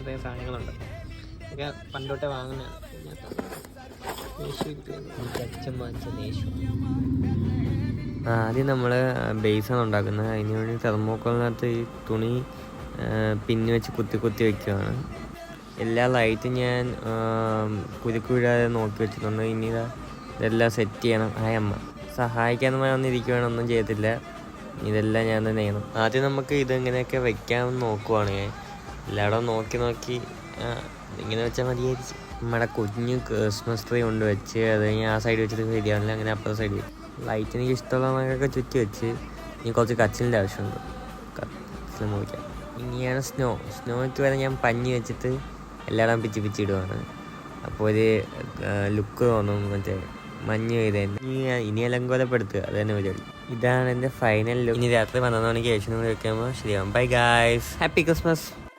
പ്രത്യേക സാധനങ്ങളുണ്ട്. ഇതൊക്കെ പണ്ടോട്ടേ വാങ്ങുന്നതാണ്. ആദ്യം നമ്മൾ ബേസാണ് ഉണ്ടാക്കുന്നത്. അതിന് വേണ്ടി തെർമോക്കോളിനകത്ത് ഈ തുണി പിന്നി വെച്ച് കുത്തി വയ്ക്കുകയാണ്. എല്ലാ ലൈറ്റും ഞാൻ കുരുക്ക് വീഴാതെ നോക്കി വെച്ചിട്ടുണ്ട്. ഇനി ഇതെല്ലാം സെറ്റ് ചെയ്യണം. അമ്മ സഹായിക്കാമെന്ന് വന്നിരിക്കുകയാണ്, ഒന്നും ചെയ്യത്തില്ല. ഇതെല്ലാം ഞാൻ തന്നെ ചെയ്യണം. ആദ്യം നമുക്ക് ഇതെങ്ങനെയൊക്കെ വെക്കാമെന്ന് നോക്കുവാണ് ഞാൻ. എല്ലായിടവും നോക്കി ഇങ്ങനെ വെച്ചാൽ മതിയായിരിക്കും. നമ്മുടെ കുഞ്ഞ് ക്രിസ്മസ് ട്രീ കൊണ്ട് വെച്ച് അത് കഴിഞ്ഞ് ആ സൈഡ് വെച്ചിട്ട് ശരിയാവില്ല, അങ്ങനെ അപ്പുറത്തെ സൈഡ് ലൈറ്റ് എനിക്ക് ഇഷ്ടമുള്ളതൊക്കെ ചുറ്റി വെച്ച്. ഇനി കുറച്ച് കച്ചിലിൻ്റെ ആവശ്യമുണ്ട്, കച്ചിൽ മുറിക്കാം. ഇനിയാണ് സ്നോയ്ക്ക് വരെ ഞാൻ പഞ്ഞി വെച്ചിട്ട് എല്ലായിടം പിച്ചിടുവാണ്. അപ്പോൾ ഒരു ലുക്ക് തോന്നും, മറ്റേ മഞ്ഞ് പെയ്തതിന്. ഇനി അലങ്കോലപ്പെടുത്തുക, അത് തന്നെ പരിപാടി. ഇതാണ് എൻ്റെ ഫൈനൽ ലുക്ക്. ഇനി രാത്രി 12 മണിക്ക് ശേഷം വെക്കുമ്പോൾ ശരിയാവും. Bye guys, happy Christmas.